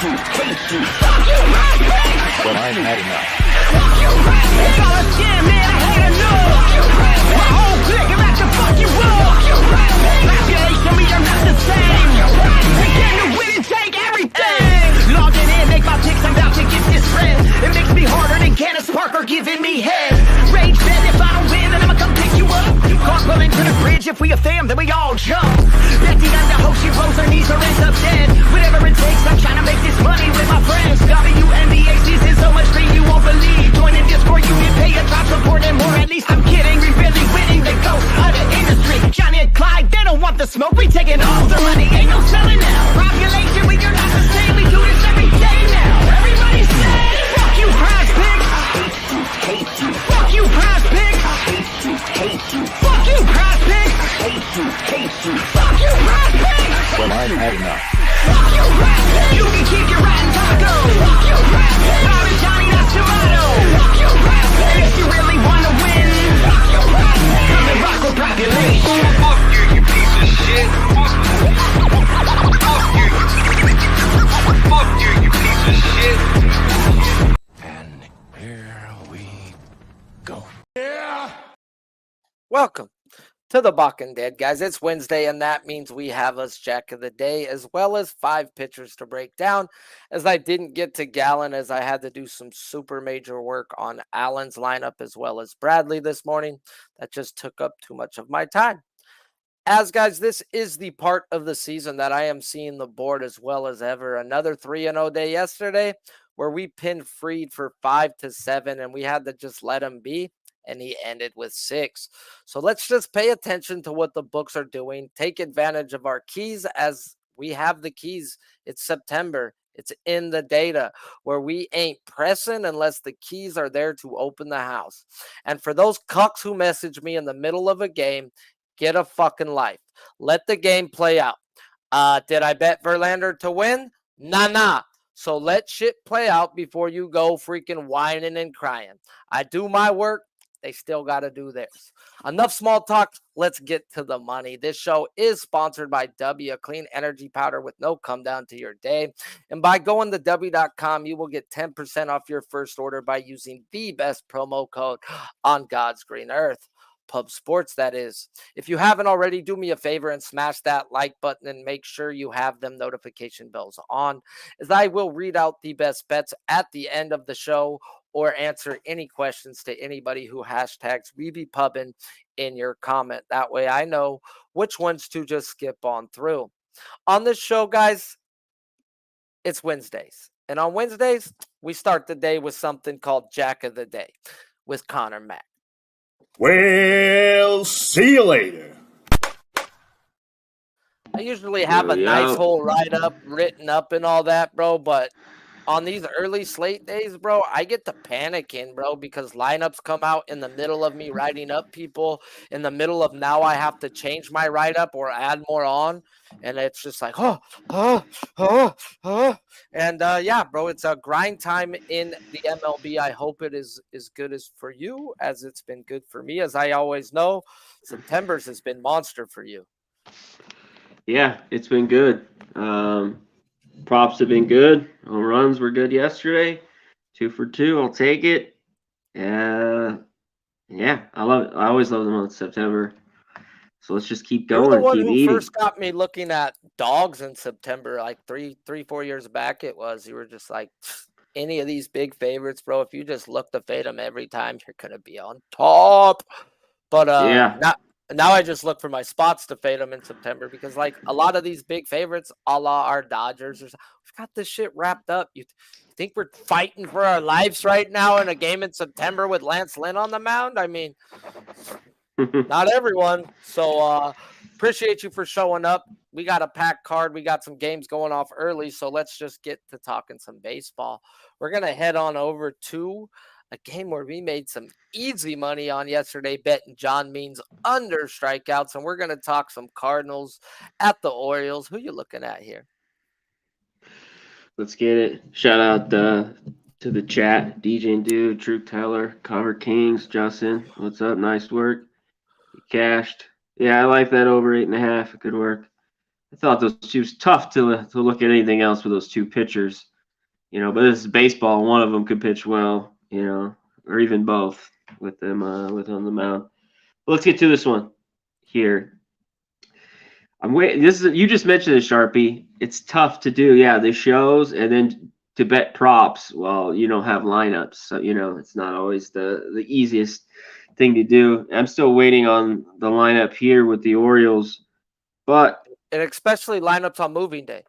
But I've had enough. My whole clique is about to fuck you up. Population, we are not the same. Begin to win and take everything. Logging in, make my picks, I'm about to get this spread. It makes me harder than Candace Parker giving me head. Rage bed, if I don't win, then I'ma come pick you up. Cartwheel into the bridge, if we a fam, then we all jump. Becky got the hope, she rolls her knees or ends up dead. Whatever it takes, I'm trying to make this money with my friends. WNBA season, so much free you won't believe. Join in Discord, you can pay a drop support and more. At least I'm kidding, we really winning the ghost of the industry. Johnny and Clyde, they don't want the smoke, we taking all the money, ain't no selling now. Population, we are not the same, we do this every day now. Everybody say, fuck you, PrizePicks. Fuck you, PrizePicks. Fuck you, PrizePicks. Fuck you, PrizePicks. But I've had enough. Fuck you, PrizePicks. You can keep your rotten taco. Fuck you, PrizePicks. Sorry, Johnny, that's tomato. Fuck you, PrizePicks. And if you really wanna win, fuck you, PrizePicks. Come and rock with population. Fuck you, you piece of shit. Fuck you. Fuck you, you piece of shit. And here we go. Welcome to the Balking Dead, guys. It's Wednesday, and that means we have us Jack of the Day, as well as 5 pitchers to break down, as I didn't get to Gallon, as I had to do some super major work on Allen's lineup, as well as Bradley this morning. That just took up too much of my time. As guys, this is the part of the season that I am seeing the board as well as ever. Another 3-0 day yesterday, where we pinned Freed for 5 to 7, and we had to just let him be. And he ended with 6. So let's just pay attention to what the books are doing. Take advantage of our keys, as we have the keys. It's September. It's in the data, where we ain't pressing unless the keys are there to open the house. And for those cucks who message me in the middle of a game, get a fucking life. Let the game play out. Did I bet Verlander to win? Nah. So let shit play out before you go freaking whining and crying. I do my work. They still got to do theirs. Enough small talk. Let's get to the money. This show is sponsored by W, a clean energy powder with no come down to your day. And by going to W.com, you will get 10% off your first order by using the best promo code on God's green earth. Pub Sports, that is. If you haven't already, do me a favor and smash that like button and make sure you have them notification bells on, as I will read out the best bets at the end of the show, or answer any questions to anybody who hashtags WeBePubbin in your comment. That way I know which ones to just skip on through. On this show, guys, it's Wednesdays. And on Wednesdays, we start the day with something called Jack of the Day with Connor Mack. Well, see you later. I usually have a nice whole write-up written up and all that, bro, but on these early slate days, bro, I get to panicking, bro, because lineups come out in the middle of me writing up people, in the middle of now I have to change my write-up or add more on, and it's just like, and yeah, bro, it's a grind time in the MLB. I hope it is as good as for you as it's been good for me. As I always know, September's has been monster for you. Yeah, it's been good. Props have been good. Home runs were good yesterday. 2 for 2. I'll take it. Yeah, I love it. I always love the month of September. So let's just keep going. You're the one keep who eating. first got me looking at dogs in September, like 4 years back. It was, you were just like, any of these big favorites, bro, if you just look to fade them every time, you're gonna be on top. But now I just look for my spots to fade them in September, because like a lot of these big favorites, a la our Dodgers, we've got this shit wrapped up. You think we're fighting for our lives right now in a game in September with Lance Lynn on the mound? I mean, not everyone. So appreciate you for showing up. We got a packed card. We got some games going off early, so let's just get to talking some baseball. We're going to head on over to a game where we made some easy money on yesterday, betting John Means under strikeouts, and we're going to talk some Cardinals at the Orioles. Who you looking at here? Let's get it. Shout out to the chat, DJ and Dude, True Teller, Cover Kings, Justin. What's up? Nice work. You cashed. Yeah, I like that over 8.5. Good work. I thought those two was tough to look at anything else with those two pitchers. but this is baseball. And one of them could pitch well, or even both with them with on the mound. But let's get to this one here. I'm waiting. You just mentioned it, Sharpie. It's tough to do. Yeah, the shows and then to bet props. Well, you don't have lineups, so it's not always the easiest thing to do. I'm still waiting on the lineup here with the Orioles, but And especially lineups on moving day.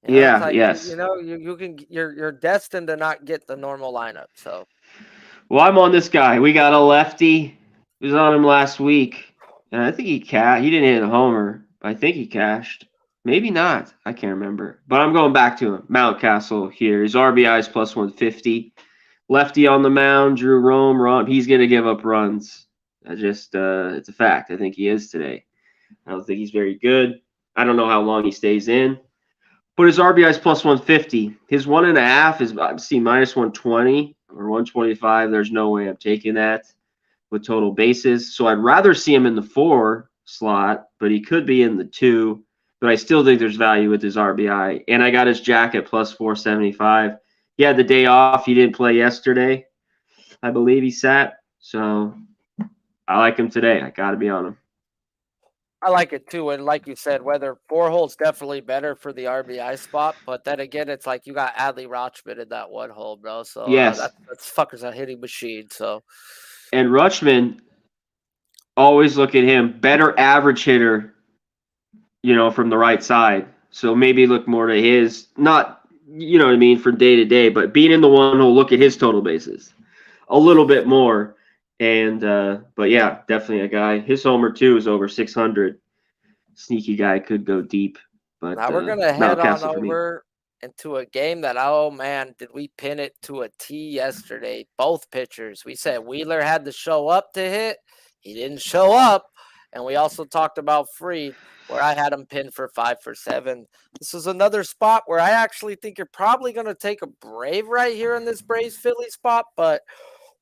yeah, it's like, yes. you're destined to not get the normal lineup. So, Well, I'm on this guy. We got a lefty. Was on him last week, and I think he didn't hit a homer. I think he cashed. Maybe not. I can't remember. But I'm going back to him. Mountcastle here. His RBI is plus 150. Lefty on the mound. Drew Rome. He's going to give up runs. It's a fact. I think he is today. I don't think he's very good. I don't know how long he stays in. But his RBI is plus 150. His 1.5 is, I see, minus 120 or 125. There's no way I'm taking that with total bases. So I'd rather see him in the 4 slot, but he could be in the 2. But I still think there's value with his RBI. And I got his Jack at plus 475. He had the day off. He didn't play yesterday. I believe he sat. So I like him today. I got to be on him. I like it too. And like you said, whether 4 hole's definitely better for the RBI spot. But then again, it's like you got Adley Rutschman in that 1 hole, bro. So Yes. that's fucker's a hitting machine. So, and Rutschman, always look at him. Better average hitter, from the right side. So maybe look more to his, not, what I mean, for day to day, but being in the 1 hole, look at his total bases a little bit more. And, but yeah, definitely a guy. His homer too is over 600. Sneaky guy, could go deep. But now we're going to head on Mountcastle over into a game that, oh man, did we pin it to a T yesterday? Both pitchers. We said Wheeler had to show up to hit. He didn't show up. And we also talked about Fried, where I had him pinned for 5 for 7. This is another spot where I actually think you're probably going to take a Brave right here in this Braves-Philly spot, but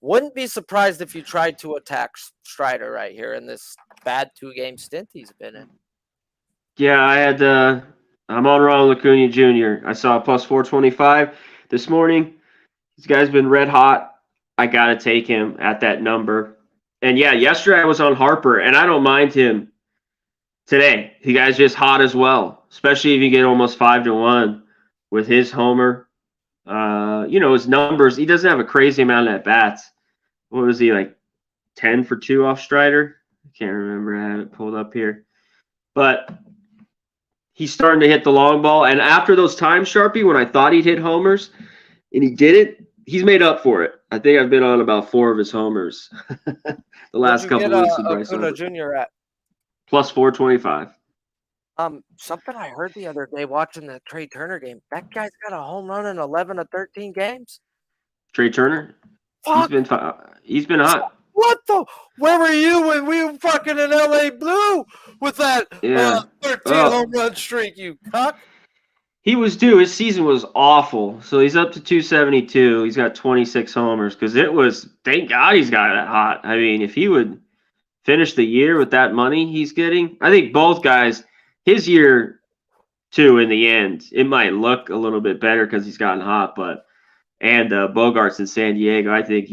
wouldn't be surprised if you tried to attack Strider right here in this bad 2-game stint he's been in. Yeah, I'm on Ronald Acuna Jr. I saw plus 425 this morning. This guy's been red hot. I got to take him at that number. And yeah, yesterday I was on Harper, and I don't mind him today. The guy's just hot as well, especially if you get almost 5-1 with his homer. His numbers, he doesn't have a crazy amount of at-bats. What was he, like 10 for 2 off Strider? I can't remember. I have it pulled up here. But he's starting to hit the long ball. And after those times, Sharpie, when I thought he'd hit homers and he didn't, he's made up for it. I think I've been on about 4 of his homers the last couple weeks with Bryce Acuna Jr. at? Plus 425. Something I heard the other day watching the Trey Turner game. That guy's got a home run in 11 of 13 games. Trey Turner? Fuck. He's been hot. What the? Where were you when we were fucking in LA Blue with that 13 home run streak, you cuck? He was due. His season was awful. So he's up to 272. He's got 26 homers because thank God he's got that hot. I mean, if he would finish the year with that money he's getting, I think both guys, his year too, in the end, it might look a little bit better because he's gotten hot, and Bogarts in San Diego, I think,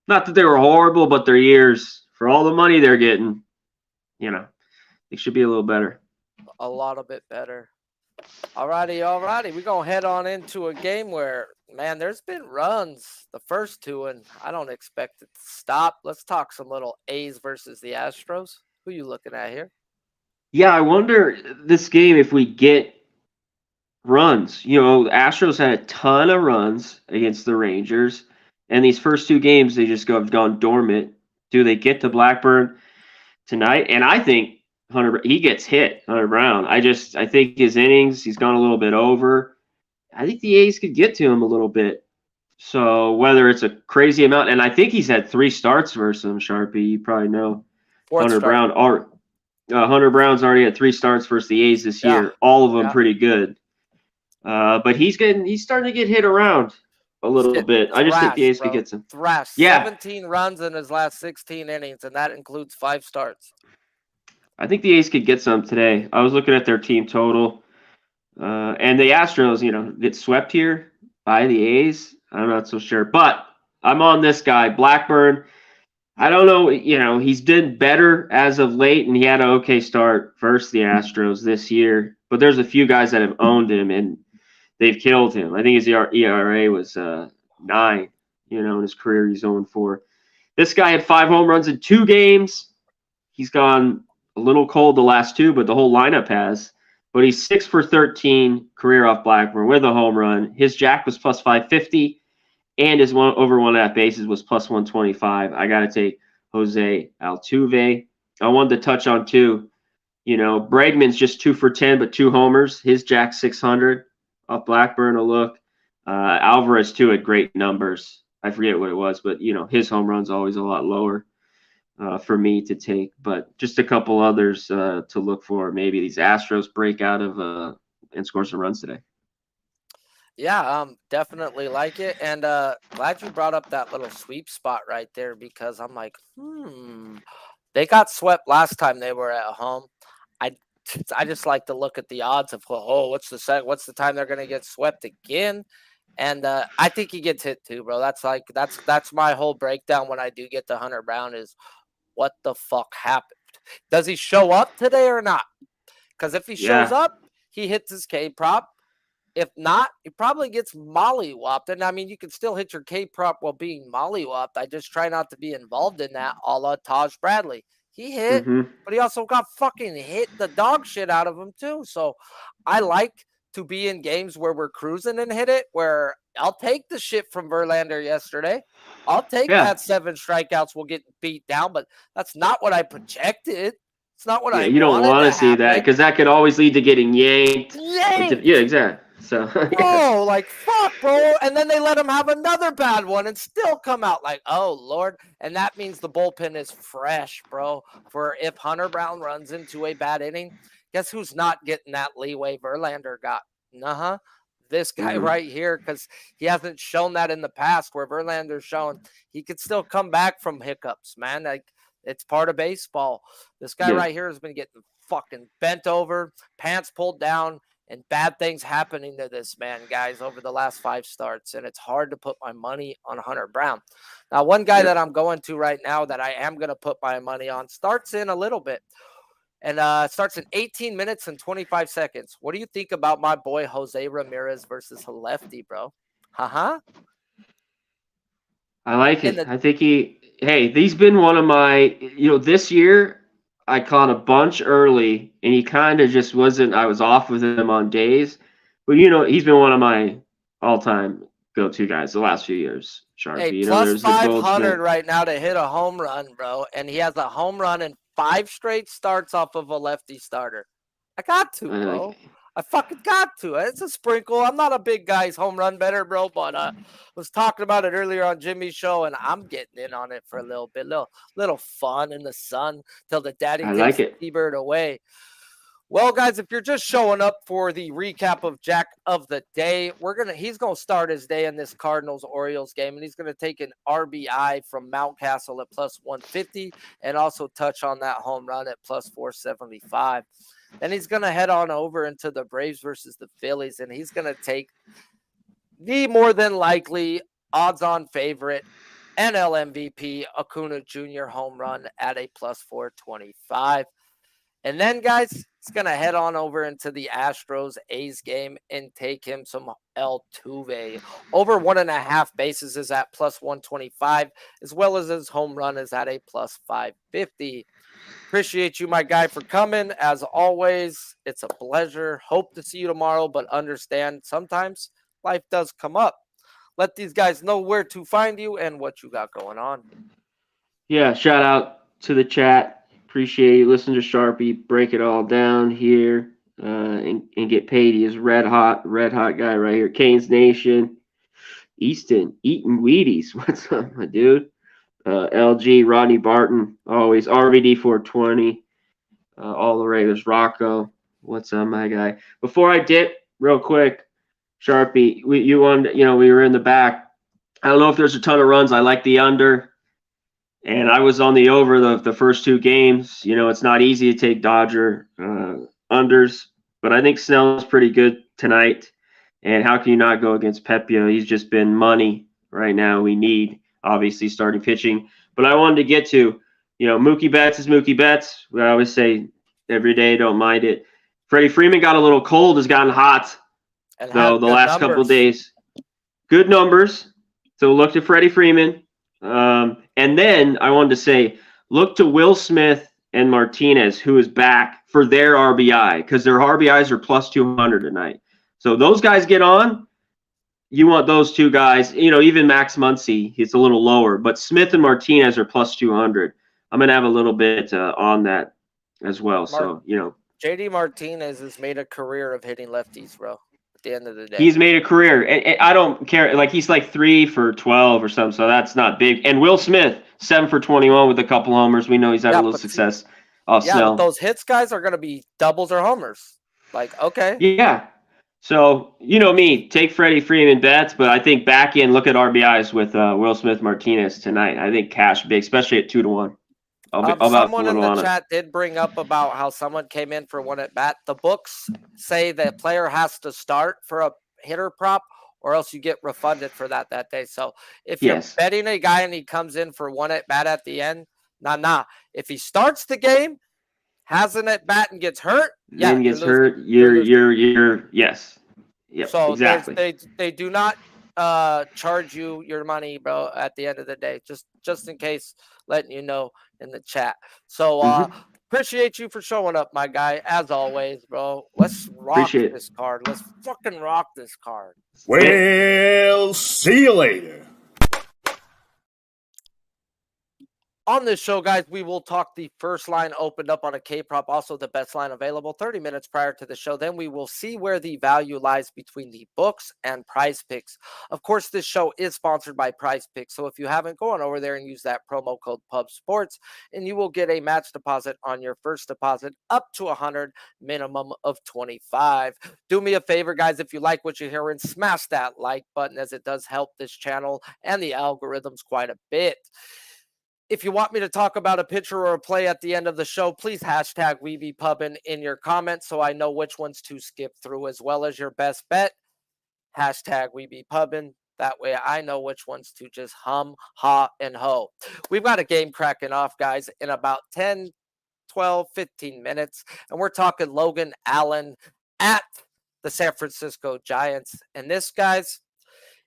not that they were horrible, but their years, for all the money they're getting, it should be a little better. A lot bit better. Alrighty. We're going to head on into a game where, man, there's been runs the first 2, and I don't expect it to stop. Let's talk some little A's versus the Astros. Who you looking at here? Yeah, I wonder this game if we get runs. The Astros had a ton of runs against the Rangers, and these first 2 games they just have gone dormant. Do they get to Blackburn tonight? And I think he gets hit, Hunter Brown. I think his innings, he's gone a little bit over. I think the A's could get to him a little bit. So whether it's a crazy amount, and I think he's had 3 starts versus him, Sharpie. You probably know. Hunter Brown's already had 3 starts versus the A's this year. All of them pretty good. But he's starting to get hit around a little bit. I just think the A's could get some. Thrashed. 17 runs in his last 16 innings, and that includes 5 starts. I think the A's could get some today. I was looking at their team total. And the Astros, get swept here. by the A's. I'm not so sure, but I'm on this guy, Blackburn. I don't know, he's done better as of late, and he had an okay start versus the Astros this year. But there's a few guys that have owned him, and they've killed him. I think his ERA was 9. In his career, he's 0-4. This guy had 5 home runs in 2 games. He's gone a little cold the last 2, but the whole lineup has. But he's 6 for 13 career off Blackburn with a home run. His jack was plus 550, and his over 1.5 bases was plus 125. I got to take Jose Altuve. I wanted to touch on too. Bregman's just 2 for 10, but 2 homers. His jack 600 off Blackburn. A look. Alvarez too had great numbers. I forget what it was, but his home run's always a lot lower for me to take. But just a couple others to look for. Maybe these Astros break out of and score some runs today. Yeah, definitely like it. And glad you brought up that little sweep spot right there, because I'm like, they got swept last time they were at home. I just like to look at the odds of, what's the time they're going to get swept again? And I think he gets hit too, bro. That's my whole breakdown when I do get to Hunter Brown is, what the fuck happened? Does he show up today or not? Because if he shows up, he hits his K prop. If not, he probably gets mollywopped. And I mean, you can still hit your K prop while being mollywopped. I just try not to be involved in that, a la Taj Bradley. He hit, but he also got fucking hit the dog shit out of him too. So I like to be in games where we're cruising and hit it, where I'll take the shit from Verlander yesterday. I'll take that 7 strikeouts will get beat down, but that's not what I projected. It's not what I you don't want to see that, because that could always lead to getting yanked. Yeah, exactly. So, oh, like, fuck, bro. And then they let him have another bad one and still come out like, oh, Lord. And that means the bullpen is fresh, bro. For if Hunter Brown runs into a bad inning, guess who's not getting that leeway Verlander got? This guy right here, because he hasn't shown that in the past, where Verlander's shown he could still come back from hiccups, man. Like, it's part of baseball. This guy right here has been getting fucking bent over, pants pulled down, and bad things happening to this man, guys, over the last 5 starts. And it's hard to put my money on Hunter Brown. Now, one guy that I'm going to right now that I am going to put my money on starts in a little bit. And starts in 18 minutes and 25 seconds. What do you think about my boy Jose Ramirez versus a lefty, bro? I like it. I think he's been one of my, this year, I caught a bunch early, and he kind of just wasn't. I was off with him on days, but he's been one of my all-time go-to guys the last few years. Sharpie, plus 500 right now to hit a home run, bro, and he has a home run in 5 straight starts off of a lefty starter. I got to, bro. I fucking got to. It's a sprinkle. I'm not a big guy's home run better, bro, but I was talking about it earlier on Jimmy's show, and I'm getting in on it for a little bit. Little fun in the sun till the daddy takes the T-bird away. Well, guys, if you're just showing up for the recap of Jack of the Day, he's gonna start his day in this Cardinals-Orioles game, and he's gonna take an RBI from Mountcastle at plus 150, and also touch on that home run at plus 475. Then he's going to head on over into the Braves versus the Phillies, and he's going to take the more than likely odds-on favorite NL MVP Acuna Jr. home run at a plus 425. And then, guys, he's going to head on over into the Astros-A's game and take him some Altuve. Over 1.5 bases is at plus 125, as well as his home run is at a plus 550. Appreciate you, my guy, for coming. As always, it's a pleasure. Hope to see you tomorrow, but understand sometimes life does come up. Let these guys know where to find you and what you got going on. Yeah, shout out to the chat. Appreciate you. Listen to Sharpie break it all down here and get paid. He is red hot guy right here. Canes Nation. Easton, eating Wheaties. What's up, my dude? LG, Rodney Barton, always RVD 420, all the regulars. Rocco, what's up, my guy? Before I dip, real quick, Sharpie, we were in the back. I don't know if there's a ton of runs. I like the under, and I was on the over the first 2 games. It's not easy to take Dodger unders, but I think Snell's pretty good tonight. And how can you not go against Pepia? He's just been money right now. We need, obviously, starting pitching. But I wanted to get to, Mookie Betts is Mookie Betts. I always say every day, don't mind it. Freddie Freeman got a little cold, has gotten hot, And though, have the good last couple numbers. days. Good numbers. So look to Freddie Freeman. And then I wanted to say, look to Will Smith and Martinez, who is back for their RBI, because their RBIs are plus 200 tonight. So those guys get on. You want those two guys. Even Max Muncy, he's a little lower, but Smith and Martinez are plus 200. I'm going to have a little bit on that as well. So, JD Martinez has made a career of hitting lefties, bro. At the end of the day, he's made a career, and I don't care. Like, he's like 3 for 12 or something, so that's not big. And Will Smith, 7 for 21 with a couple homers. We know he's had a little success off Snell. But those hits guys are going to be doubles or homers. Like, okay. Yeah. So, me, take Freddie Freeman bets, but I think back in, look at RBIs with Will Smith Martinez tonight. I think cash big, especially at 2-1. Someone in the chat did bring up about how someone came in for one at bat. The books say that player has to start for a hitter prop, or else you get refunded for that day. So if you're betting a guy and he comes in for one at bat at the end, nah. If he starts the game, has an at bat and gets hurt, then gets hurt, you're yes. Yep, so exactly. They do not charge you your money, bro, at the end of the day. Just in case, letting you know in the chat. So appreciate you for showing up, my guy, as always, bro. Let's rock this card. Let's fucking rock this card. Well, see you later. On this show, guys, we will talk the first line opened up on a K-prop, also the best line available 30 minutes prior to the show. Then we will see where the value lies between the books and PrizePicks. Of course, this show is sponsored by PrizePicks, so if you haven't, go on over there and use that promo code PUBSPORTS, and you will get a match deposit on your first deposit up to 100, minimum of 25. Do me a favor, guys, if you like what you're hearing, smash that like button, as it does help this channel and the algorithms quite a bit. If you want me to talk about a pitcher or a play at the end of the show, please hashtag WeBePubbin in your comments so I know which ones to skip through, as well as your best bet. Hashtag WeBePubbin. That way I know which ones to just hum, ha, and ho. We've got a game cracking off, guys, in about 10, 12, 15 minutes. And we're talking Logan Allen at the San Francisco Giants. And this, guys,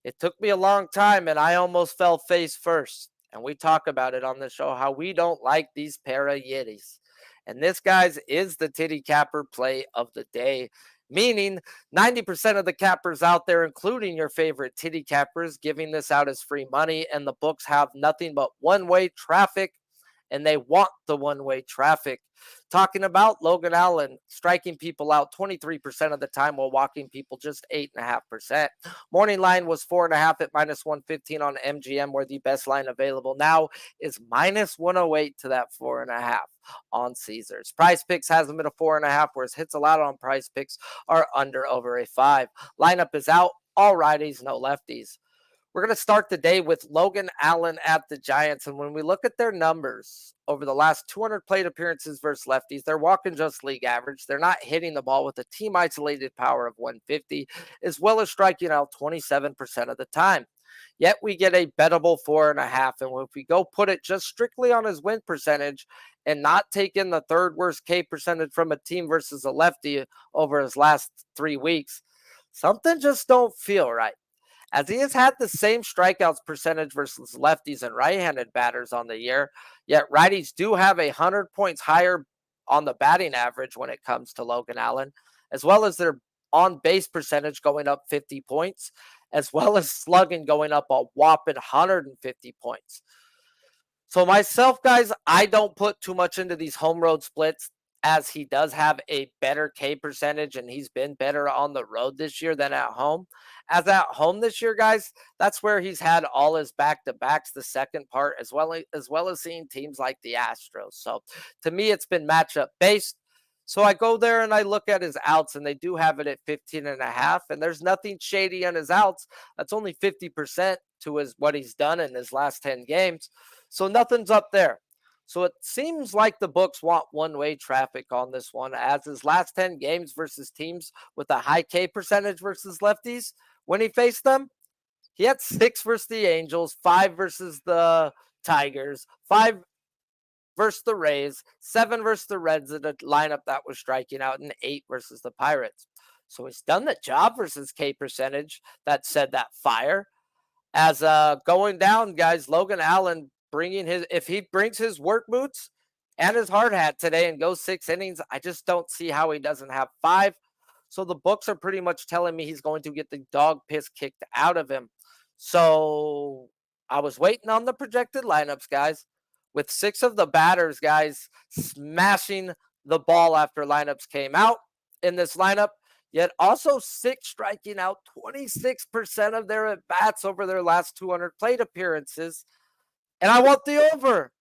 it took me a long time, and I almost fell face first. And we talk about it on the show, how we don't like these para yitties. And this, guys, is the titty capper play of the day. Meaning 90% of the cappers out there, including your favorite titty cappers, giving this out as free money. And the books have nothing but one-way traffic, and they want the one-way traffic. Talking about Logan Allen striking people out 23% of the time while walking people just 8.5%. Morning line was 4.5 at minus 115 on MGM, where the best line available now is minus 108 to that 4.5 on Caesars. PrizePicks has them at a 4.5, whereas hits allowed on PrizePicks are under over a 5. Lineup is out, all righties, no lefties. We're going to start the day with Logan Allen at the Giants. And when we look at their numbers over the last 200 plate appearances versus lefties, they're walking just league average. They're not hitting the ball with a team isolated power of 150, as well as striking out 27% of the time. Yet we get a bettable 4.5. And if we go put it just strictly on his win percentage and not take in the third worst K percentage from a team versus a lefty over his last 3 weeks, something just don't feel right. As he has had the same strikeouts percentage versus lefties and right-handed batters on the year, yet righties do have 100 points higher on the batting average when it comes to Logan Allen, as well as their on-base percentage going up 50 points, as well as slugging going up a whopping 150 points. So myself, guys, I don't put too much into these home road splits, as he does have a better K percentage, and he's been better on the road this year than at home. As at home this year, guys, that's where he's had all his back-to-backs, the second part, as well as seeing teams like the Astros. So to me, it's been matchup based. So I go there and I look at his outs, and they do have it at 15.5, and there's nothing shady on his outs. That's only 50% to what he's done in his last 10 games. So nothing's up there. So it seems like the books want one-way traffic on this one, as his last 10 games versus teams with a high K percentage versus lefties, when he faced them, he had 6 versus the Angels, 5 versus the Tigers, 5 versus the Rays, 7 versus the Reds in a lineup that was striking out, and 8 versus the Pirates. So he's done the job versus K percentage that said that fire. As going down, guys, Logan Allen bringing his, if he brings his work boots and his hard hat today and goes 6 innings, I just don't see how he doesn't have 5. So the books are pretty much telling me he's going to get the dog piss kicked out of him. So I was waiting on the projected lineups, guys, with 6 of the batters, guys, smashing the ball after lineups came out in this lineup. Yet also 6 striking out 26% of their at-bats over their last 200 plate appearances. And I want the over.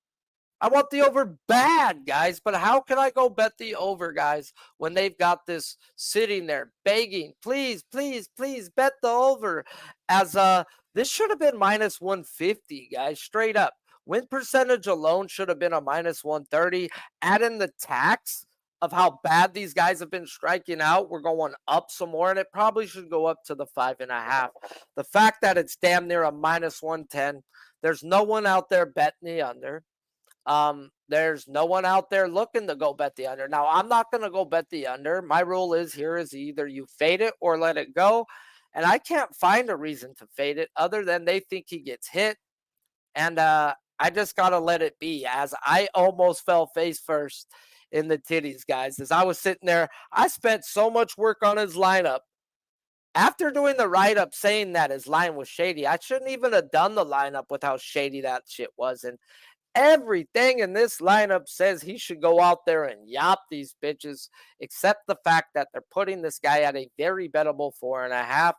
I want the over bad, guys. But how can I go bet the over, guys, when they've got this sitting there begging, please, please, please bet the over. As this should have been minus 150, guys, straight up. Win percentage alone should have been a minus 130. Add in the tax of how bad these guys have been striking out, we're going up some more, and it probably should go up to the 5.5. The fact that it's damn near a minus 110, there's no one out there betting the under. There's no one out there looking to go bet the under. Now, I'm not going to go bet the under. My rule is here is either you fade it or let it go, and I can't find a reason to fade it other than they think he gets hit, and I just got to let it be, as I almost fell face first in the titties, guys. As I was sitting there, I spent so much work on his lineup. After doing the write-up saying that his line was shady, I shouldn't even have done the lineup with how shady that shit was. And everything in this lineup says he should go out there and yop these bitches, except the fact that they're putting this guy at a very bettable 4.5.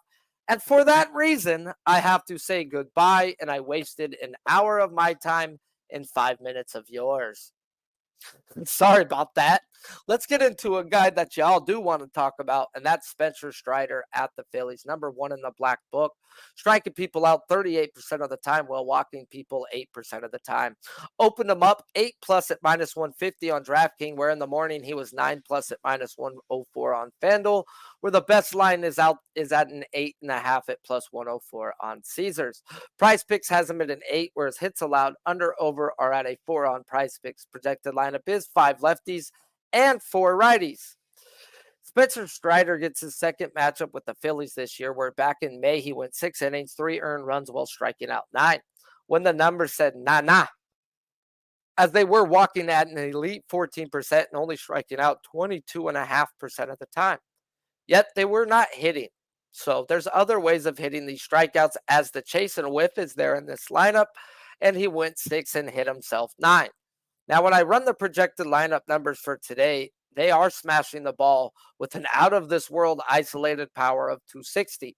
And for that reason, I have to say goodbye, and I wasted an hour of my time and 5 minutes of yours. Sorry about that. Let's get into a guy that y'all do want to talk about, and that's Spencer Strider at the Phillies, number 1 in the black book, striking people out 38% of the time while walking people 8% of the time. Opened him up 8 plus at minus 150 on DraftKings, where in the morning he was 9 plus at minus 104 on FanDuel, where the best line is at an 8.5 at plus 104 on Caesars. PrizePicks has him at an 8, whereas hits allowed under over are at a 4 on PrizePicks. Projected lineup is 5 lefties and 4 righties. Spencer Strider gets his second matchup with the Phillies this year, where back in May he went 6 innings, 3 earned runs while striking out 9. When the numbers said nah, as they were walking at an elite 14% and only striking out 22.5% of the time. Yet they were not hitting. So there's other ways of hitting these strikeouts, as the chase and whiff is there in this lineup, and he went 6 and hit himself 9. Now, when I run the projected lineup numbers for today, they are smashing the ball with an out-of-this-world isolated power of 260,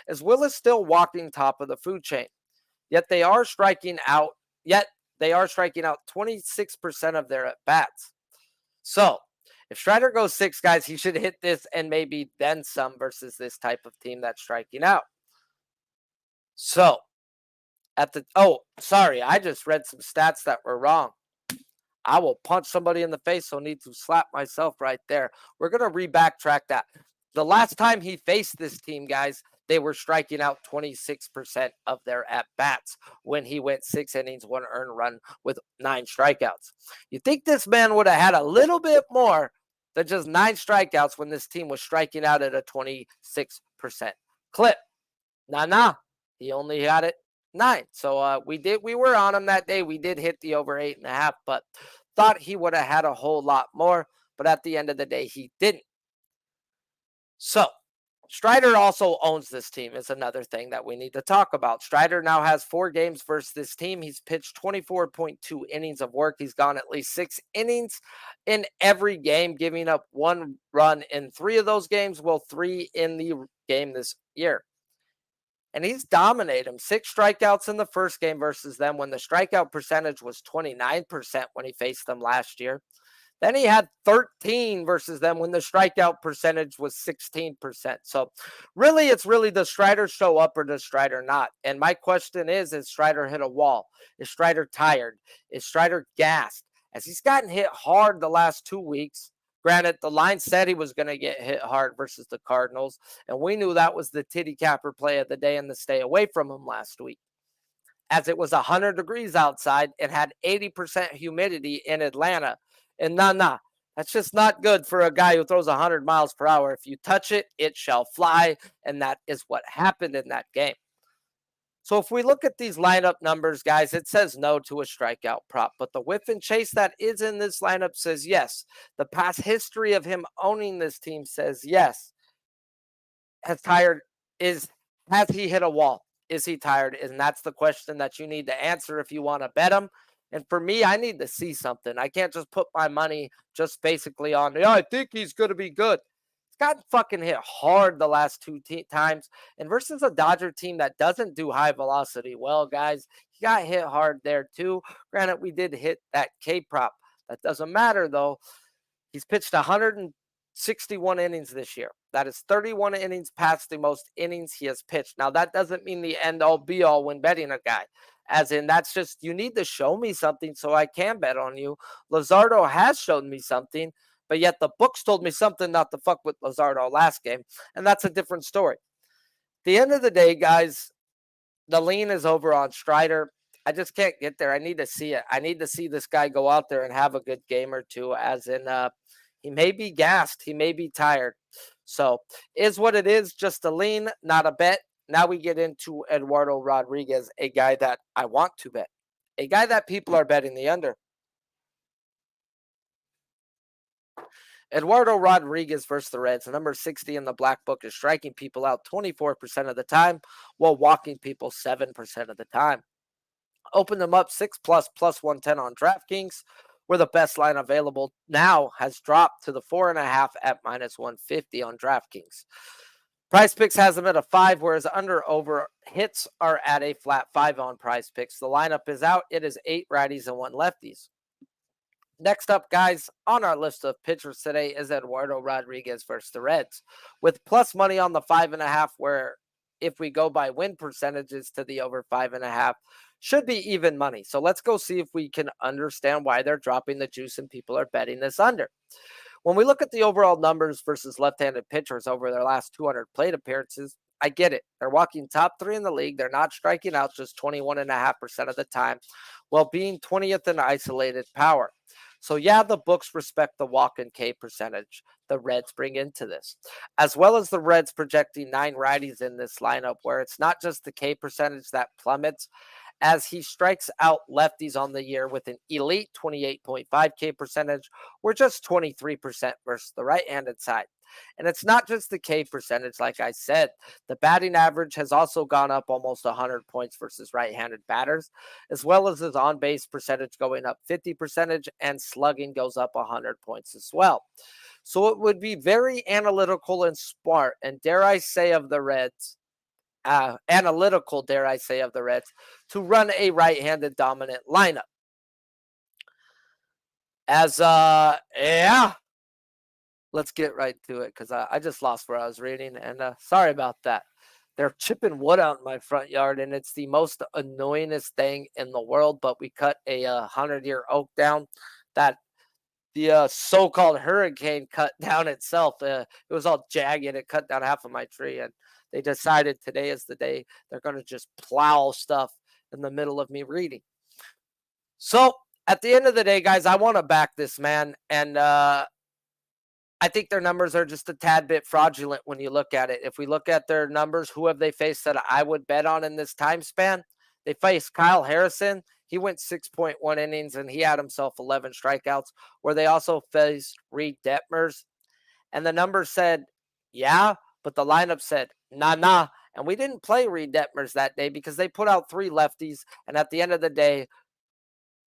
as Will is still walking top of the food chain. Yet they are striking out 26% of their at-bats. So, if Strider goes 6, guys, he should hit this and maybe then some versus this type of team that's striking out. So, I just read some stats that were wrong. I will punch somebody in the face, so need to slap myself right there. We're going to re-backtrack that. The last time he faced this team, guys, they were striking out 26% of their at-bats when he went 6 innings, 1 earned run with 9 strikeouts. You think this man would have had a little bit more than just 9 strikeouts when this team was striking out at a 26% clip. Nah. He only had it 9. So we were on him that day. We did hit the over 8.5, but thought he would have had a whole lot more. But at the end of the day, he didn't. So Strider also owns this team is another thing that we need to talk about. Strider now has 4 games versus this team. He's pitched 24.2 innings of work. He's gone at least 6 innings in every game, giving up 1 run in 3 of those games, 3 in the game this year. And he's dominated them. 6 strikeouts in the first game versus them when the strikeout percentage was 29% when he faced them last year. Then he had 13 versus them when the strikeout percentage was 16%. So really, it's really, does Strider show up or does Strider not? And my question is Strider hit a wall? Is Strider tired? Is Strider gassed? as he's gotten hit hard the last 2 weeks. Granted, the line said he was going to get hit hard versus the Cardinals, and we knew that was the titty capper play of the day and the stay away from him last week. As it was 100 degrees outside and had 80% humidity in Atlanta. And that's just not good for a guy who throws 100 miles per hour. If you touch it, it shall fly, and that is what happened in that game. So if we look at these lineup numbers, guys, it says no to a strikeout prop, but the whiff and chase that is in this lineup says yes. The past history of him owning this team says yes. Has he hit a wall? Is he tired? And that's the question that you need to answer if you want to bet him. And for me, I need to see something. I can't just put my money just basically on, yeah, I think he's going to be good. He's gotten fucking hit hard the last two times. And versus a Dodger team that doesn't do high velocity well, guys, he got hit hard there too. Granted, we did hit that K prop. That doesn't matter, though. He's pitched 161 innings this year. That is 31 innings past the most innings he has pitched. Now, that doesn't mean the end-all, be-all when betting a guy. As in, that's just, you need to show me something so I can bet on you. Luzardo has shown me something, but yet the books told me something not to fuck with Luzardo last game, and that's a different story. At the end of the day, guys, the lean is over on Strider. I just can't get there. I need to see it. I need to see this guy go out there and have a good game or two, as in he may be gassed. He may be tired. So is what it is, just a lean, not a bet. Now we get into Eduardo Rodriguez, a guy that I want to bet, a guy that people are betting the under. Eduardo Rodriguez versus the Reds, number 60 in the black book, is striking people out 24% of the time while walking people 7% of the time. Open them up 6+, plus 110 on DraftKings, where the best line available now has dropped to the 4.5 at minus 150 on DraftKings. PrizePicks has them at a 5, whereas under-over hits are at a flat 5 on PrizePicks. The lineup is out. It is 8 righties and 1 lefties. Next up, guys, on our list of pitchers today is Eduardo Rodriguez versus the Reds, with plus money on the 5.5, where if we go by win percentages to the over 5.5, should be even money. So let's go see if we can understand why they're dropping the juice and people are betting this under. When we look at the overall numbers versus left-handed pitchers over their last 200 plate appearances, I get it. They're walking top 3 in the league. They're not striking out just 21.5% of the time, while being 20th in isolated power. So yeah, the books respect the walk and K percentage the Reds bring into this, as well as the Reds projecting 9 righties in this lineup, where it's not just the K percentage that plummets, as he strikes out lefties on the year with an elite 28.5 K percentage, or just 23% versus the right-handed side. And it's not just the K percentage, like I said. The batting average has also gone up almost 100 points versus right-handed batters, as well as his on-base percentage going up 50%, and slugging goes up 100 points as well. So it would be very analytical and smart, and dare I say of the Reds, analytical, dare I say, of the Reds, to run a right-handed dominant lineup. As, let's get right to it, because I just lost where I was reading, and sorry about that. They're chipping wood out in my front yard, and it's the most annoyingest thing in the world, but we cut a 100-year oak down that the so-called hurricane cut down itself. It was all jagged. It cut down half of my tree, and they decided today is the day they're going to just plow stuff in the middle of me reading. So at the end of the day, guys, I want to back this man, and I think their numbers are just a tad bit fraudulent when you look at it. If we look at their numbers, who have they faced that I would bet on in this time span? They faced Kyle Harrison. He went 6.1 innings, and he had himself 11 strikeouts, where they also faced Reed Detmers. And the numbers said, yeah, but the lineup said, nah. And we didn't play Reed Detmers that day because they put out 3 lefties, and at the end of the day,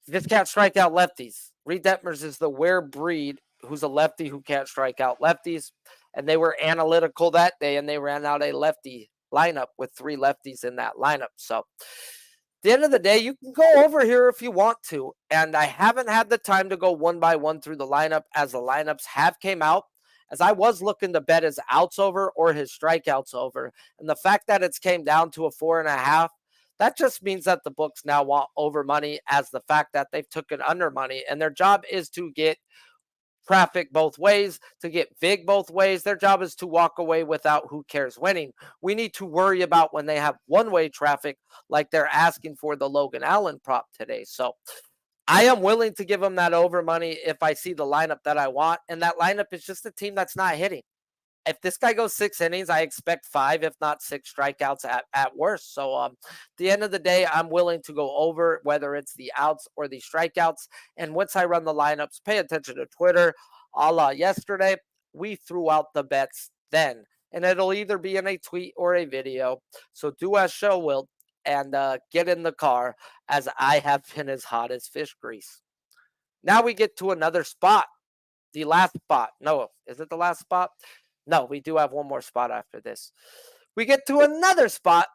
you just can't strike out lefties. Reed Detmers is the rare breed who's a lefty who can't strike out lefties, and they were analytical that day, and they ran out a lefty lineup with 3 lefties in that lineup. So at the end of the day, you can go over here if you want to, and I haven't had the time to go one by one through the lineup, as the lineups have came out, as I was looking to bet his outs over or his strikeouts over, and the fact that it's came down to a 4.5, that just means that the books now want over money as the fact that they've taken under money, and their job is to get traffic both ways, to get vig both ways. Their job is to walk away without who cares winning. We need to worry about when they have one-way traffic like they're asking for the Logan Allen prop today. So I am willing to give them that over money if I see the lineup that I want, and that lineup is just a team that's not hitting. If this guy goes 6 innings, I expect 5, if not 6 strikeouts at worst. So at the end of the day, I'm willing to go over whether it's the outs or the strikeouts. And once I run the lineups, pay attention to Twitter. A la yesterday, we threw out the bets then. And it'll either be in a tweet or a video. So do as show will and get in the car, as I have been as hot as fish grease. Now we get to another spot. The last spot. No, is it the last spot? No, we do have one more spot after this. We get to another spot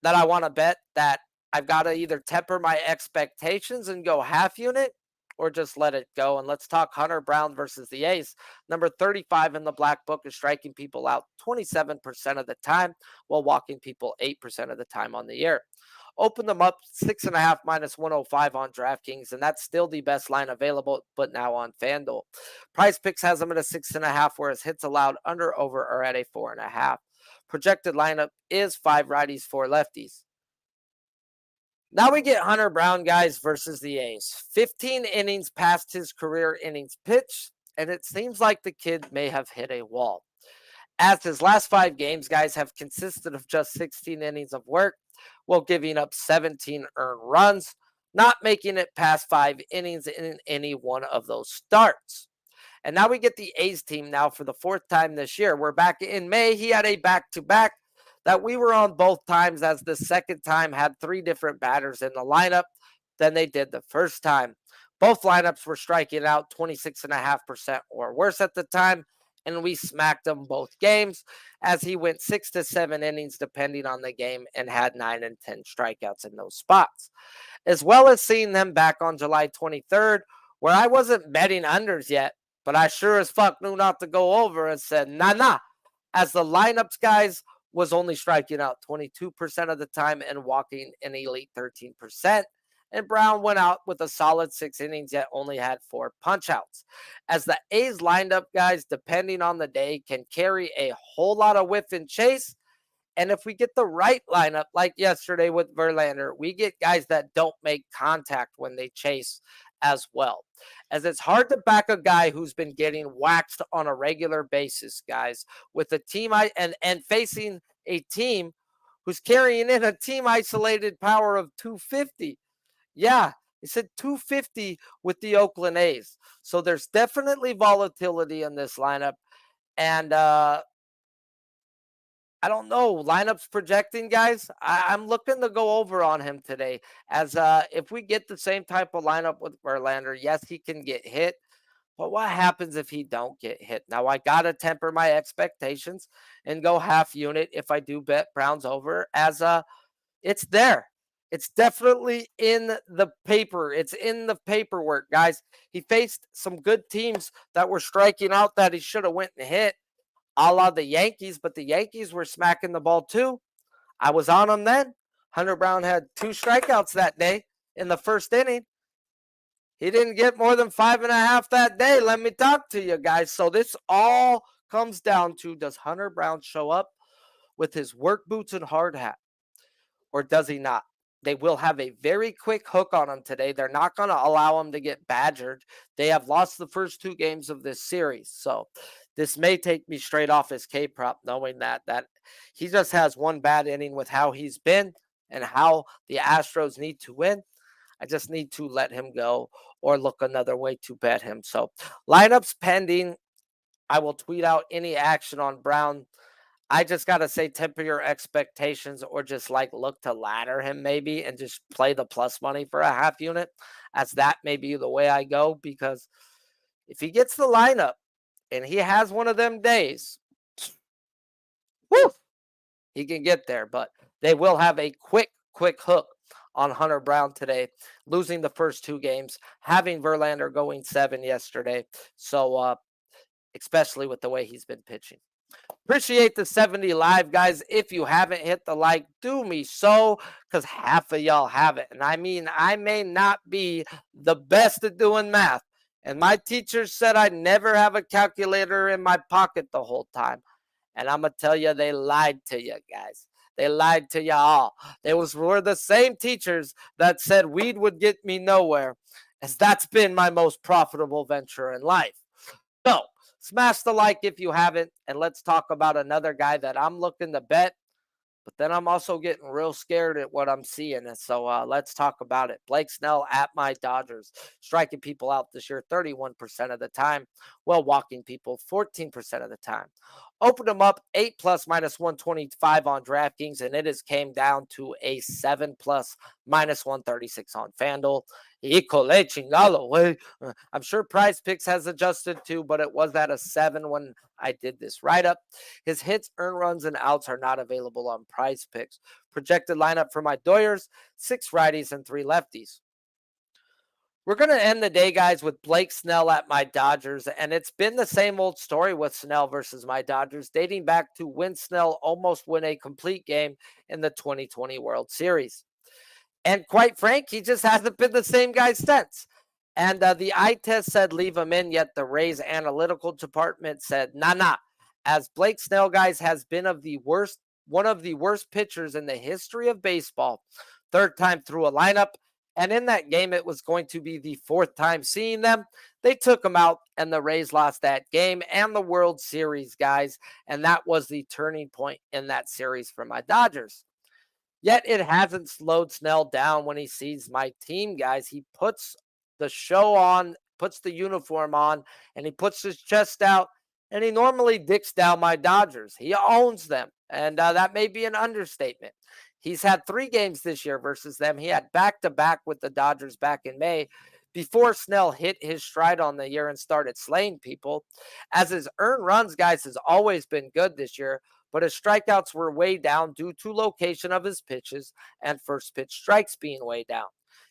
that I want to bet that I've got to either temper my expectations and go half unit or just let it go. And let's talk Hunter Brown versus the A's. Number 35 in the black book is striking people out 27% of the time while walking people 8% of the time on the year. Open them up 6.5 minus 105 on DraftKings, and that's still the best line available, but now on FanDuel. PrizePicks has them at a 6.5, whereas hits allowed under over are at a 4.5. Projected lineup is 5 righties, 4 lefties. Now we get Hunter Brown, guys, versus the A's. 15 innings past his career innings pitched, and it seems like the kid may have hit a wall. As his last 5 games, guys, have consisted of just 16 innings of work, while giving up 17 earned runs, not making it past 5 innings in any one of those starts. And now we get the A's team now for the 4th time this year. We're back in May. He had a back-to-back that we were on both times, as the second time had 3 different batters in the lineup than they did the first time. Both lineups were striking out 26.5% or worse at the time, and we smacked them both games as he went 6 to 7 innings depending on the game and had 9 and 10 strikeouts in those spots. As well as seeing them back on July 23rd, where I wasn't betting unders yet, but I sure as fuck knew not to go over and said, nah, as the lineups, guys, was only striking out 22% of the time and walking an elite 13%. And Brown went out with a solid 6 innings, yet only had 4 punch-outs. As the A's lined up, guys, depending on the day, can carry a whole lot of whiff and chase. And if we get the right lineup, like yesterday with Verlander, we get guys that don't make contact when they chase as well. As it's hard to back a guy who's been getting waxed on a regular basis, guys, with a team and facing a team who's carrying in a team isolated power of 250. Yeah, he said 250 with the Oakland A's. So there's definitely volatility in this lineup. And I don't know. Lineups projecting, guys. I'm looking to go over on him today. As if we get the same type of lineup with Verlander, yes, he can get hit. But what happens if he don't get hit? Now, I got to temper my expectations and go half unit if I do bet Browns over, as it's there. It's definitely in the paper. It's in the paperwork, guys. He faced some good teams that were striking out that he should have went and hit, a la the Yankees, but the Yankees were smacking the ball too. I was on them then. Hunter Brown had 2 strikeouts that day in the first inning. He didn't get more than 5.5 that day. Let me talk to you guys. So this all comes down to, does Hunter Brown show up with his work boots and hard hat, or does he not? They will have a very quick hook on him today. They're not going to allow him to get badgered. They have lost the first 2 games of this series. So this may take me straight off his K-prop, knowing that he just has one bad inning with how he's been and how the Astros need to win. I just need to let him go or look another way to bet him. So lineups pending. I will tweet out any action on Brown. I just got to say, temper your expectations, or just look to ladder him maybe and just play the plus money for a half unit, as that may be the way I go. Because if he gets the lineup and he has one of them days, woo, he can get there. But they will have a quick hook on Hunter Brown today, losing the first 2 games, having Verlander going 7 yesterday. So especially with the way he's been pitching. Appreciate the 70 live, guys. If you haven't hit the like, do me so, because half of y'all have it. And I mean, I may not be the best at doing math. And my teacher said I'd never have a calculator in my pocket the whole time. And I'm going to tell you, they lied to you, guys. They lied to you all. They were the same teachers that said weed would get me nowhere, as that's been my most profitable venture in life. So, smash the like if you haven't, and let's talk about another guy that I'm looking to bet, but then I'm also getting real scared at what I'm seeing. And so let's talk about it. Blake Snell at my Dodgers, striking people out this year 31% of the time, while walking people 14% of the time. Opened them up 8 plus minus 125 on DraftKings, and it has came down to a 7 plus minus 136 on FanDuel. Híjole, chingalo, güey. I'm sure PrizePicks has adjusted too, but it was at a 7 when I did this write-up. His hits, earned runs, and outs are not available on PrizePicks. Projected lineup for my Doyers, 6 righties and 3 lefties. We're going to end the day, guys, with Blake Snell at my Dodgers, and it's been the same old story with Snell versus my Dodgers, dating back to when Snell almost won a complete game in the 2020 World Series. And quite frank, he just hasn't been the same guy since. And the eye test said leave him in, yet the Rays analytical department said nah. As Blake Snell, guys, has been one of the worst pitchers in the history of baseball. Third time through a lineup. And in that game, it was going to be the 4th time seeing them. They took him out, and the Rays lost that game and the World Series, guys. And that was the turning point in that series for my Dodgers. Yet it hasn't slowed Snell down when he sees my team, guys. He puts the show on, puts the uniform on, and he puts his chest out, and he normally dicks down my Dodgers. He owns them, and that may be an understatement. He's had 3 games this year versus them. He had back-to-back with the Dodgers back in May before Snell hit his stride on the year and started slaying people. As his earned runs, guys, has always been good this year, but his strikeouts were way down due to location of his pitches and first pitch strikes being way down.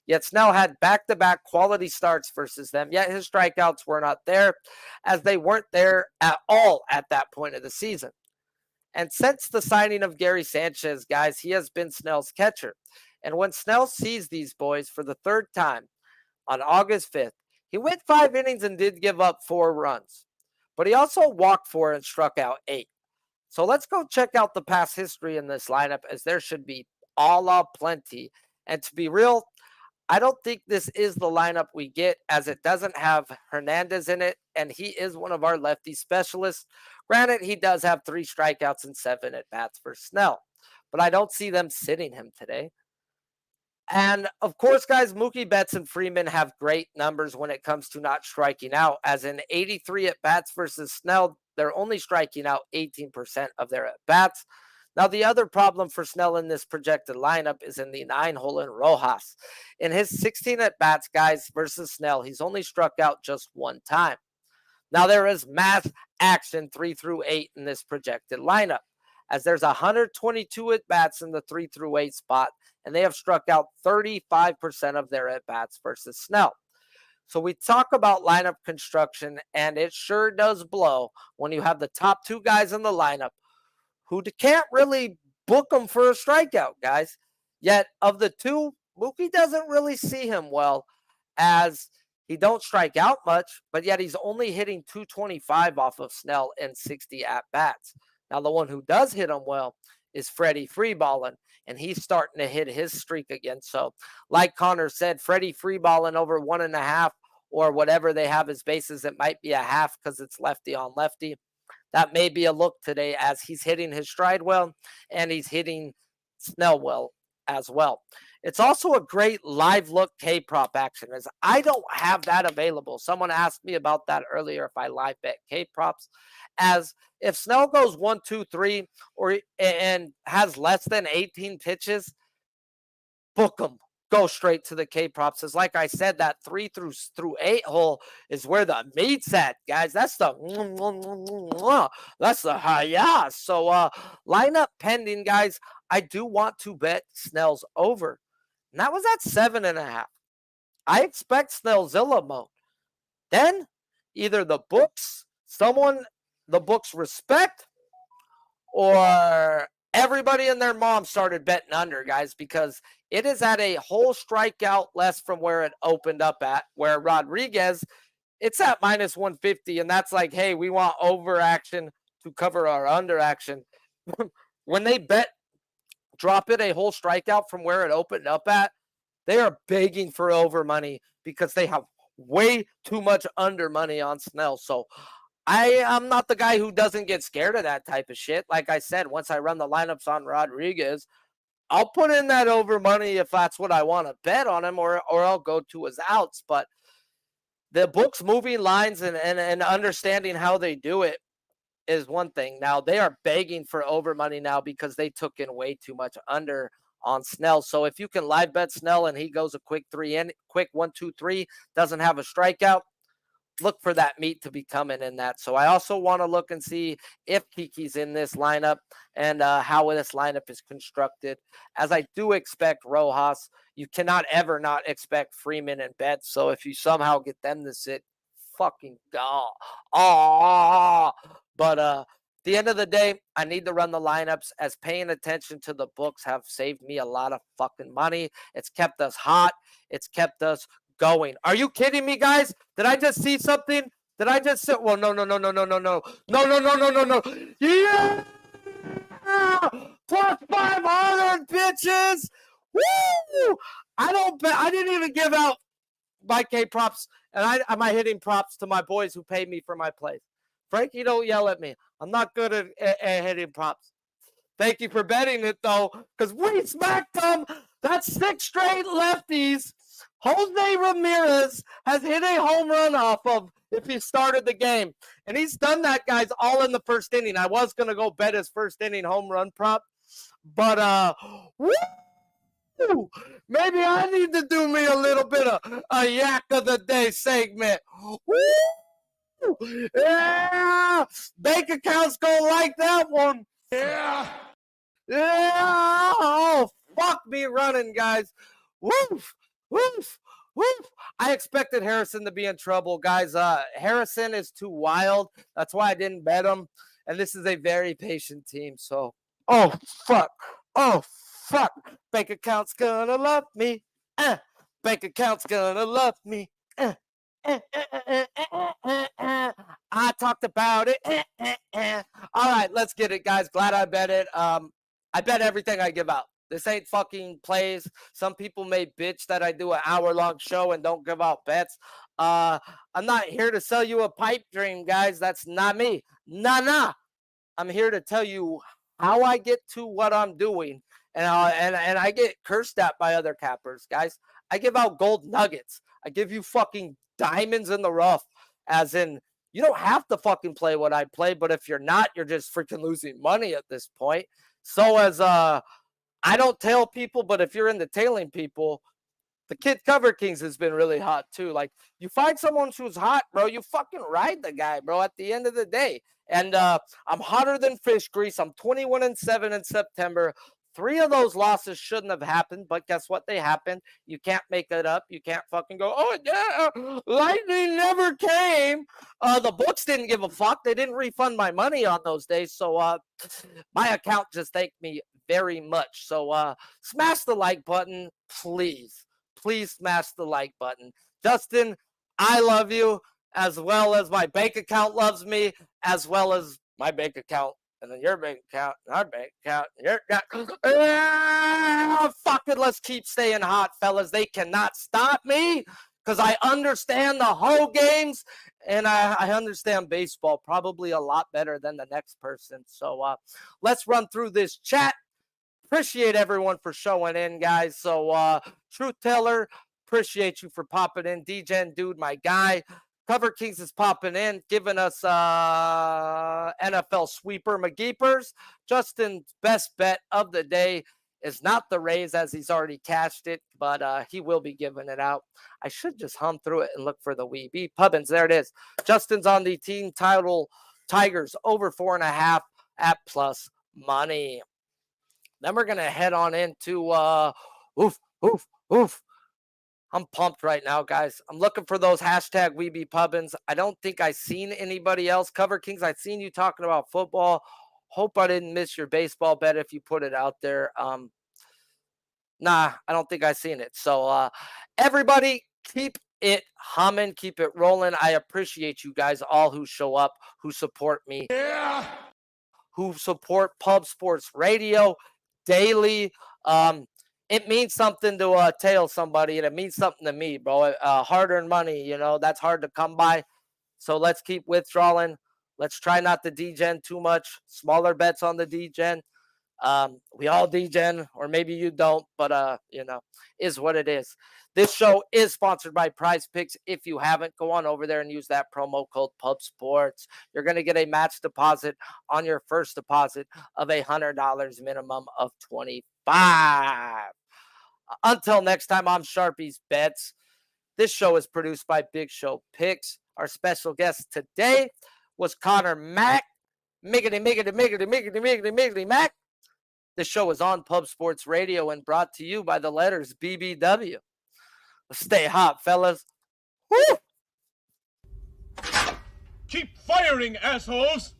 Yet Snell had back-to-back quality starts versus them, yet his strikeouts were not there, as they weren't there at all at that point of the season. And since the signing of Gary Sanchez, guys, he has been Snell's catcher. And when Snell sees these boys for the 3rd time on August 5th, he went 5 innings and did give up 4 runs. But he also walked 4 and struck out 8. So let's go check out the past history in this lineup, as there should be plenty. And to be real, I don't think this is the lineup we get, as it doesn't have Hernandez in it, and he is one of our lefty specialists. Granted, he does have 3 strikeouts and 7 at-bats for Snell, but I don't see them sitting him today. And, of course, guys, Mookie Betts and Freeman have great numbers when it comes to not striking out, as in 83 at-bats versus Snell, they're only striking out 18% of their at-bats. Now, the other problem for Snell in this projected lineup is in the 9-hole in Rojas. In his 16 at-bats, guys, versus Snell, he's only struck out just 1 time. Now, there is mass action 3 through 8 in this projected lineup, as there's 122 at-bats in the 3 through 8 spot, and they have struck out 35% of their at-bats versus Snell. So we talk about lineup construction, and it sure does blow when you have the top 2 guys in the lineup who can't really book them for a strikeout, guys. Yet of the 2, Mookie doesn't really see him well, as he don't strike out much, but yet he's only hitting 225 off of Snell in 60 at-bats. Now, the one who does hit him well is Freddie Freeballing, and he's starting to hit his streak again. So, like Connor said, Freddie Freeballing over 1.5 or whatever they have his bases, it might be a half because it's lefty on lefty. That may be a look today, as he's hitting his stride well and he's hitting Snell well as well. It's also a great live look K-prop action, as I don't have that available. Someone asked me about that earlier, if I live bet K-props, as if Snell goes 1, 2, 3 and has less than 18 pitches, book them. Go straight to the K-props. As like I said, that 3 through 8 hole is where the meat's at, guys. That's the hi-ya. So lineup pending, guys. I do want to bet Snell's over. And that was at 7.5. I expect Snellzilla mode. Then either the books respect, or everybody and their mom started betting under, guys, because it is at a whole strikeout less from where it opened up at, where Rodriguez, it's at minus 150, and that's like, hey, we want over action to cover our under action. When they drop it a whole strikeout from where it opened up at, they are begging for over money because they have way too much under money on Snell. So I'm not the guy who doesn't get scared of that type of shit. Like I said, once I run the lineups on Rodriguez, I'll put in that over money if that's what I want to bet on him, or I'll go to his outs. But the books moving lines and understanding how they do it is one thing. Now they are begging for over money now because they took in way too much under on Snell. So if you can live bet Snell and he goes a quick 1, 2, 3, doesn't have a strikeout, look for that meat to be coming in that. So I also want to look and see if Kiki's in this lineup and how this lineup is constructed, as I do expect Rojas. You cannot ever not expect Freeman and Betts. So if you somehow get them to sit, fucking God. But at the end of the day, I need to run the lineups, as paying attention to the books have saved me a lot of fucking money. It's kept us hot. It's kept us going. Are you kidding me, guys? Did I just see something? Did I just sit? Well, no. Yeah! Plus 500, bitches! Woo! I didn't even give out my K props, and I'm hitting props to my boys who pay me for my plays. Frankie, don't yell at me. I'm not good at hitting props. Thank you for betting it, though, because we smacked them. That's 6 straight lefties. Jose Ramirez has hit a home run off of if he started the game. And he's done that, guys, all in the first inning. I was going to go bet his first inning home run prop. But, woo! Maybe I need to do me a little bit of a yak of the day segment. Woo! Yeah! Bank accounts gonna like that one. Yeah! Oh, fuck me running, guys. Woof! Woof! Woof! I expected Harrison to be in trouble, guys. Harrison is too wild. That's why I didn't bet him. And this is a very patient team. So, oh, fuck. Oh, fuck. Bank account's gonna love me. Bank account's gonna love me. I talked about it. All right, let's get it, guys. Glad I bet it. I bet everything I give out. This ain't fucking plays. Some people may bitch that I do an hour-long show and don't give out bets. I'm not here to sell you a pipe dream, guys. That's not me. Nah. I'm here to tell you how I get to what I'm doing. And I get cursed at by other cappers, guys. I give out gold nuggets. I give you fucking diamonds in the rough, as in, you don't have to fucking play what I play, but if you're not, you're just freaking losing money at this point. So as I don't tail people, but if you're into tailing people, the kid Cover Kings has been really hot too. Like, you find someone who's hot, bro, you fucking ride the guy, bro, at the end of the day. And I'm hotter than fish grease. I'm 21-7 in September. 3 of those losses shouldn't have happened, but guess what? They happened. You can't make it up. You can't fucking go, oh, yeah, lightning never came. The books didn't give a fuck. They didn't refund my money on those days. So my account just thanked me very much. So smash the like button, please. Please smash the like button. Justin, I love you, as well as my bank account loves me, as well as my bank account. And then your bank account, and our bank account, and your account. Fuck it, let's keep staying hot, fellas. They cannot stop me because I understand the whole games, and I understand baseball probably a lot better than the next person. So let's run through this chat. Appreciate everyone for showing in, guys. So Truth Teller, appreciate you for popping in. DJ Dude, my guy. Cover Kings is popping in, giving us NFL sweeper McGeepers. Justin's best bet of the day is not the Rays, as he's already cashed it, but he will be giving it out. I should just hum through it and look for the Weeby Pubbins. There it is. Justin's on the team title Tigers over 4.5 at plus money. Then we're going to head on into oof. I'm pumped right now, guys. I'm looking for those hashtag Weeby Pubbins. I don't think I've seen anybody else. Cover Kings, I've seen you talking about football Hope I didn't miss your baseball bet if you put it out there. Nah, I don't think I seen it. So everybody keep it humming, keep it rolling. I appreciate you guys all who show up, who support me, who support Pub Sports Radio daily. It means something to tail somebody, and it means something to me, bro. Hard-earned money, you know, that's hard to come by. So let's keep withdrawing. Let's try not to degen too much. Smaller bets on the degen. We all degen, or maybe you don't, but you know, is what it is. This show is sponsored by PrizePicks. If you haven't, go on over there and use that promo code PubSports. You're going to get a match deposit on your first deposit of $100, minimum of $25. Until next time, I'm Sharpie's Bets. This show is produced by Big Show Picks. Our special guest today was Connor Mack. Miggity, miggity, miggity, miggity, miggity, miggity, Mack. The show is on Pub Sports Radio and brought to you by the letters BBW. Stay hot, fellas. Woo! Keep firing, assholes!